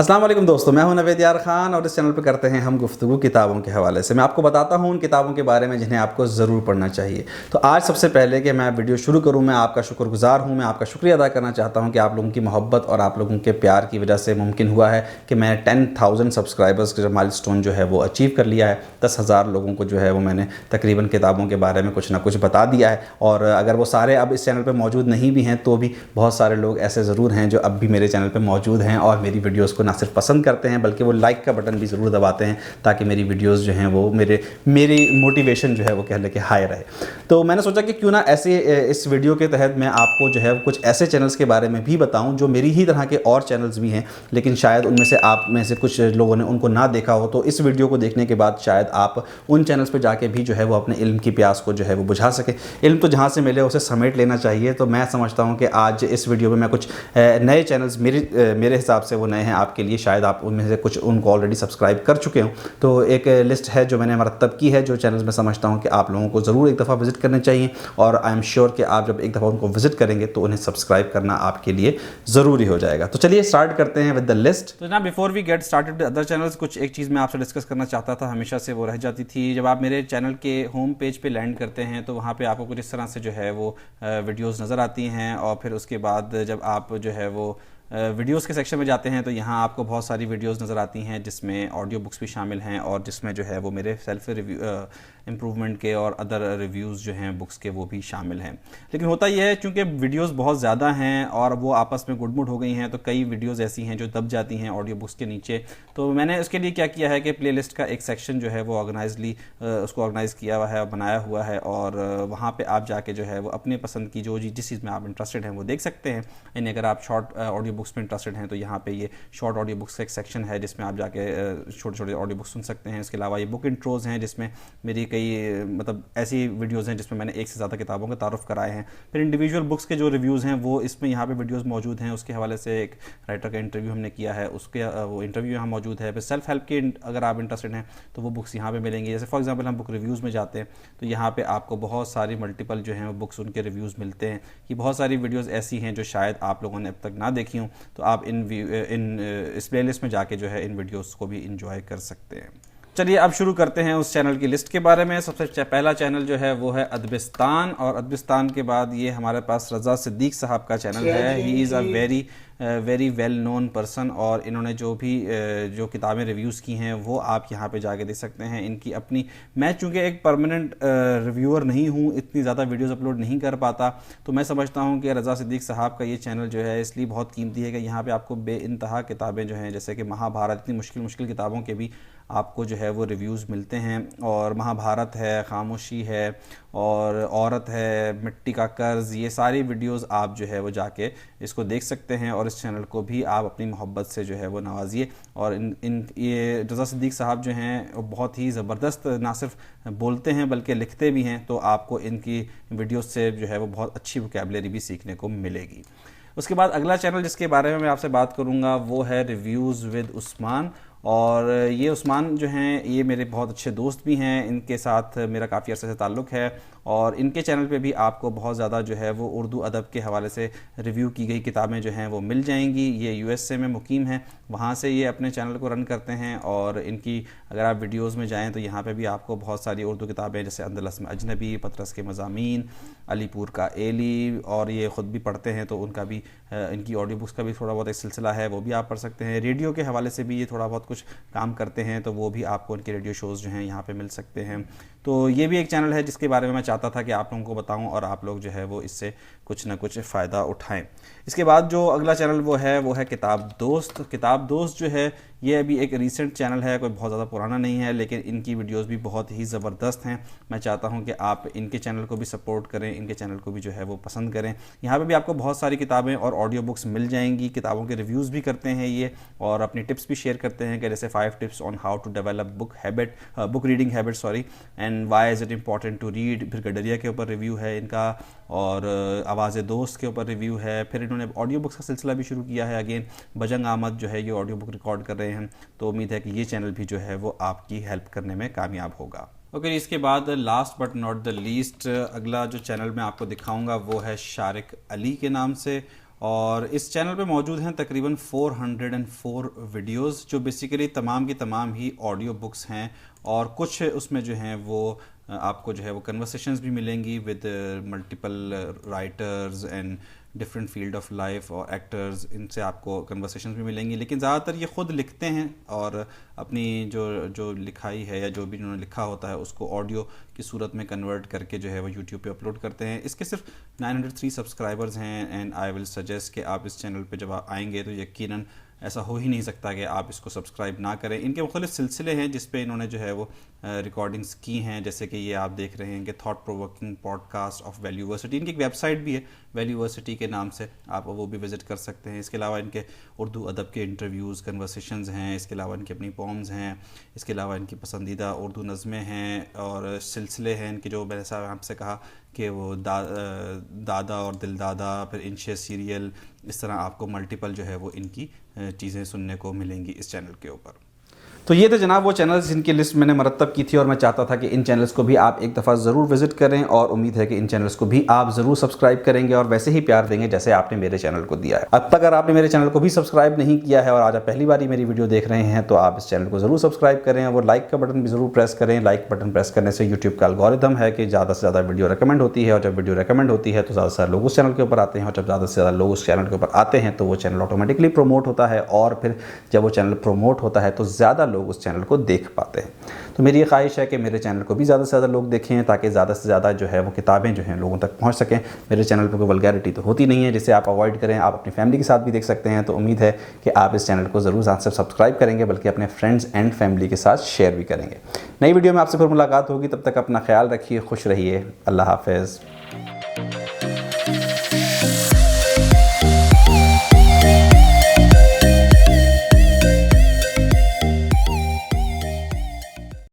अस्सलाम वालेकुम दोस्तों, मैं हूं नवेद यार खान और इस चैनल पर करते हैं हम गुफ्तगू किताबों के हवाले से। मैं आपको बताता हूं उन किताबों के बारे में जिन्हें आपको ज़रूर पढ़ना चाहिए। तो आज सबसे पहले कि मैं वीडियो शुरू करूं, मैं आपका शुक्रगुज़ार हूं, मैं आपका शुक्रिया अदा करना चाहता हूं कि आप लोगों की मोहब्बत और आप लोगों के प्यार की वजह से मुमकिन हुआ है कि मैं 10,000 सब्सक्राइबर्स का माइलस्टोन जो है वो अचीव कर लिया है। 10,000 लोगों को जो है वो मैंने तकरीबन किताबों के बारे में कुछ ना कुछ बता दिया है। और अगर वो सारे अब इस चैनल पर मौजूद नहीं भी हैं तो भी बहुत सारे लोग ऐसे ज़रूर हैं जो अब भी मेरे चैनल पर मौजूद हैं और मेरी वीडियोज़ को ना सिर्फ पसंद करते हैं बल्कि वो लाइक का बटन भी ज़रूर दबाते हैं ताकि मेरी वीडियोस जो हैं वो मेरी मोटिवेशन जो है वो कह ले कि हाई रहे। तो मैंने सोचा कि क्यों ना ऐसे इस वीडियो के तहत मैं आपको जो है कुछ ऐसे चैनल्स के बारे में भी बताऊं जो मेरी ही तरह के और चैनल्स भी हैं, लेकिन शायद उनमें से आप में से कुछ लोगों ने उनको ना देखा हो। तो इस वीडियो को देखने के बाद शायद आप उन चैनल्स पर जाके भी जो है वो अपने इल्म की प्यास को जो है वो बुझा सकें। इल्म तो जहाँ से मिले उसे समेट लेना चाहिए। तो मैं समझता हूँ कि आज इस वीडियो में मैं कुछ नए चैनल्स मेरे हिसाब से वो नए हैं आपके लिए, शायद आप उनमें से कुछ उनको ऑलरेडी सब्सक्राइब कर चुके हों। तो एक लिस्ट है जो मैंने मरतब की है, जो चैनल्स में समझता हूं कि आप लोगों को ज़रूर एक दफ़ा विज़िट करने चाहिए और आई एम श्योर कि आप जब एक दफ़ा उनको विज़िट करेंगे तो उन्हें सब्सक्राइब करना आपके लिए ज़रूरी हो जाएगा। तो चलिए स्टार्ट करते हैं विद द लिस्ट। तो ना before we get started with other channels, कुछ एक चीज़ मैं आपसे डिस्कस करना चाहता था, हमेशा से वो रह जाती थी। जब आप मेरे चैनल के होम पेज पे लैंड करते हैं तो वहाँ पे आपको कुछ इस तरह से जो है वो वीडियोज़ नज़र आती हैं और फिर उसके बाद जब आप जो है वो वीडियोस के सेक्शन में जाते हैं तो यहाँ आपको बहुत सारी वीडियोस नज़र आती हैं जिसमें ऑडियो बुक्स भी शामिल हैं और जिसमें जो है वो मेरे सेल्फ रिव्यू इम्प्रूवमेंट के और अदर रिव्यूज़ जो हैं बुक्स के वो भी शामिल हैं। लेकिन होता यह है चूँकि वीडियोस बहुत ज़्यादा हैं और वो आपस में गुडमुड हो गई हैं तो कई वीडियोस ऐसी हैं जो दब जाती हैं ऑडियो बुक्स के नीचे। तो मैंने उसके लिए क्या किया है कि प्ले लिस्ट का एक सेक्शन जो है वो ऑर्गेनाइजली उसको ऑर्गेनाइज़ किया हुआ है, बनाया हुआ है और वहाँ पर आप जाके जो है वो अपने पसंद की जिस चीज़ में आप इंटरेस्टेड हैं वो देख सकते हैं। यानी अगर आप शॉर्ट ऑडियो बुक्स में इंटरेस्टेड हैं तो यहाँ पे ये शॉर्ट ऑडियो बुक्स का एक सेक्शन है जिसमें आप जाके छोटे छोटे ऑडियो बुक्स सुन सकते हैं। इसके अलावा ये बुक इंट्रोज़ हैं जिसमें मेरी कई मतलब ऐसी वीडियोज़ हैं जिसमें मैंने एक से ज़्यादा किताबों का तारुफ कराए हैं। फिर इंडिविजुअल बुक्स के जो रिव्यूज़ हैं वो इसमें यहाँ पे वीडियोज़ मौजूद हैं। उसके हवाले से एक राइटर का इंटरव्यू हमने किया है, उसके वो इंटरव्यू यहाँ मौजूद है। फिर सेल्फ हेल्प के अगर आप इंटरेस्टेड हैं तो वो बुक्स यहाँ पर मिलेंगी। जैसे फॉर एग्जाम्पल हम बुक रिव्यूज़ में जाते हैं तो यहाँ पर आपको बहुत सारी मल्टीपल जो हैं बुक्स उनके रिव्यूज़ मिलते हैं। ये बहुत सारी वीडियोज़ ऐसी हैं जो शायद आप लोगों ने अब तक ना देखी हों, तो आप इस प्लेलिस्ट में जाके जो है इन वीडियोस को भी इंजॉय कर सकते हैं। चलिए अब शुरू करते हैं उस चैनल की लिस्ट के बारे में। सबसे पहला चैनल जो है वो है अदबिस्तान और अदबिस्तान के बाद ये हमारे पास रज़ा सिद्दीक साहब का चैनल है। He is a very well known person और इन्होंने जो किताबें रिव्यूज़ की हैं वो आप यहाँ पे जाके देख सकते हैं। इनकी अपनी, मैं चूँकि एक परमानेंट रिव्यूअर नहीं हूँ, इतनी ज़्यादा वीडियोज़ अपलोड नहीं कर पाता, तो मैं समझता हूँ कि रज़ा सिद्दीक साहब का ये चैनल जो है इसलिए बहुत कीमती है कि यहाँ पे आपको बेइंतहा किताबें जो हैं जैसे कि महाभारत, इतनी मुश्किल किताबों के भी आपको जो है वो रिव्यूज़ मिलते हैं। और महाभारत है, खामोशी है और औरत है, मिट्टी का कर्ज़, ये सारी वीडियोस आप जो है वो जाके इसको देख सकते हैं और इस चैनल को भी आप अपनी मोहब्बत से जो है वो नवाजिए। और ये रज़ा सिद्दीक साहब जो हैं बहुत ही ज़बरदस्त ना सिर्फ बोलते हैं बल्कि लिखते भी हैं, तो आपको इनकी वीडियोस से जो है वो बहुत अच्छी वोकैबुलरी भी सीखने को मिलेगी। उसके बाद अगला चैनल जिसके बारे में मैं आपसे बात करूँगा वो है रिव्यूज़ विद उस्मान। और ये उस्मान जो हैं ये मेरे बहुत अच्छे दोस्त भी हैं, इनके साथ मेरा काफ़ी अर्से से ताल्लुक़ है और इनके चैनल पे भी आपको बहुत ज़्यादा जो है वो उर्दू अदब के हवाले से रिव्यू की गई किताबें जो हैं वो मिल जाएंगी। ये यूएसए में मुकीम हैं, वहाँ से ये अपने चैनल को रन करते हैं और इनकी अगर आप वीडियोज़ में जाएँ तो यहाँ पे भी आपको बहुत सारी उर्दू किताबें जैसे अंदलस में अजनबी, पतरस के मज़ामीन, अलीपुर का एली, और ये ख़ुद भी पढ़ते हैं तो उनका भी इनकी ऑडियो बुक्स का भी थोड़ा बहुत एक सिलसिला है, वो भी आप पढ़ सकते हैं। रेडियो के हवाले से भी ये थोड़ा बहुत कुछ काम करते हैं तो वो भी आपको उनके रेडियो शोज़ जो हैं यहाँ पे मिल सकते हैं। तो ये भी एक चैनल है जिसके बारे में मैं चाहता था कि आप लोगों को बताऊं और आप लोग जो है वो इससे कुछ ना कुछ फ़ायदा उठाएं। इसके बाद जो अगला चैनल वो है किताब दोस्त। किताब दोस्त जो है ये अभी एक रीसेंट चैनल है, कोई बहुत ज़्यादा पुराना नहीं है, लेकिन इनकी वीडियोस भी बहुत ही ज़बरदस्त हैं। मैं चाहता हूं कि आप इनके चैनल को भी सपोर्ट करें, इनके चैनल को भी जो है वो पसंद करें। यहाँ पे भी आपको बहुत सारी किताबें और ऑडियो बुक्स मिल जाएंगी। किताबों के रिव्यूज़ भी करते हैं ये और अपनी टिप्स भी शेयर करते हैं कि जैसे 5 tips on how to develop book reading habit and why is it important to read. फिर गडरिया के ऊपर रिव्यू है इनका और आवाज़ दोस्त के ऊपर रिव्यू है। फिर इन्होंने ऑडियो बुक्स का सिलसिला भी शुरू किया है, अगेन बजंग अहमद जो है ये ऑडियो बुक रिकॉर्ड कर रहे हैं, तो उम्मीद है कि ये चैनल भी जो है वो आपकी हेल्प करने में कामयाब होगा। ओके, इसके बाद last but not the least अगला जो चैनल मैं आपको दिखाऊंगा वो है शारिक अली के नाम से اور اس چینل پہ موجود ہیں تقریباً 404 ویڈیوز جو بیسیکلی تمام کی تمام ہی آڈیو بکس ہیں، اور کچھ اس میں جو ہیں وہ آپ کو جو ہے وہ کنورسیشنز بھی ملیں گی with multiple writers and different field of life اور ایکٹرز، ان سے آپ کو کنورسیشنز بھی ملیں گی، لیکن زیادہ تر یہ خود لکھتے ہیں اور اپنی جو لکھائی ہے یا جو بھی انہوں نے لکھا ہوتا ہے اس کو آڈیو کی صورت میں کنورٹ کر کے جو ہے وہ یوٹیوب پہ اپلوڈ کرتے ہیں۔ اس کے صرف 903 سبسکرائبرز ہیں، اینڈ آئی ول سجیسٹ کہ آپ اس چینل پہ جب آپ آئیں گے تو یقیناً ایسا ہو ہی نہیں سکتا کہ آپ اس کو سبسکرائب نہ کریں۔ ان کے مختلف سلسلے ہیں جس پہ انہوں نے جو ہے وہ ریکارڈنگز کی ہیں، جیسے کہ یہ آپ دیکھ رہے ہیں کہ thought provoking podcast of value university, ان کی ایک ویب سائٹ بھی ہے ویلیو یونیورسٹی کے نام سے، آپ وہ بھی وزٹ کر سکتے ہیں۔ اس کے علاوہ ان کے اردو ادب کے انٹرویوز، کنورسیشنز ہیں، اس کے علاوہ ان کی اپنی پومز ہیں، اس کے علاوہ ان کی پسندیدہ اردو نظمیں ہیں اور سلسلے ہیں ان کے، جو میں نے آپ سے کہا کہ وہ دادا اور دل دادا، پھر انشے سیریل، اس طرح آپ کو ملٹیپل جو ہے وہ ان کی چیزیں سننے کو ملیں گی اس چینل کے اوپر۔ تو یہ تھے جناب وہ چینلز جن کی لسٹ میں نے مرتب کی تھی، اور میں چاہتا تھا کہ ان چینلز کو بھی آپ ایک دفعہ ضرور وزٹ کریں، اور امید ہے کہ ان چینلز کو بھی آپ ضرور سبسکرائب کریں گے اور ویسے ہی پیار دیں گے جیسے آپ نے میرے چینل کو دیا ہے۔ اب تک اگر آپ نے میرے چینل کو بھی سبسکرائب نہیں کیا ہے اور آج آپ پہلی بار ہی میری ویڈیو دیکھ رہے ہیں تو آپ اس چینل کو ضرور سبسکرائب کریں، اور وہ لائک کا بٹن بھی ضرور پریس کریں۔ لائک بٹن پریس کرنے سے یوٹیوب کا الگورتھم ہے کہ زیادہ سے زیادہ ویڈیو ریکمنڈ ہوتی ہے، اور جب ویڈیو ریکمنڈ ہوتی ہے تو زیادہ سے زیادہ لوگ اس چینل کے اوپر آتے ہیں، اور جب زیادہ سے زیادہ لوگ اس چینل کے اوپر آتے ہیں تو وہ چینل آٹومیٹکلی پروموٹ ہوتا ہے، اور پھر جب وہ چینل پروموٹ ہوتا ہے تو زیادہ لوگ اس چینل کو دیکھ پاتے ہیں۔ تو میری یہ خواہش ہے کہ میرے چینل کو بھی زیادہ سے زیادہ لوگ دیکھیں تاکہ زیادہ سے زیادہ جو ہے وہ کتابیں جو ہیں لوگوں تک پہنچ سکیں۔ میرے چینل پہ کوئی ولگیرٹی تو ہوتی نہیں ہے جسے آپ اوائڈ کریں، آپ اپنی فیملی کے ساتھ بھی دیکھ سکتے ہیں، تو امید ہے کہ آپ اس چینل کو ضرور صرف سبسکرائب کریں گے بلکہ اپنے فرینڈز اینڈ فیملی کے ساتھ شیئر بھی کریں گے۔ نئی ویڈیو میں آپ سے پھر ملاقات ہوگی، تب تک اپنا خیال رکھیے، خوش رہیے، اللہ حافظ۔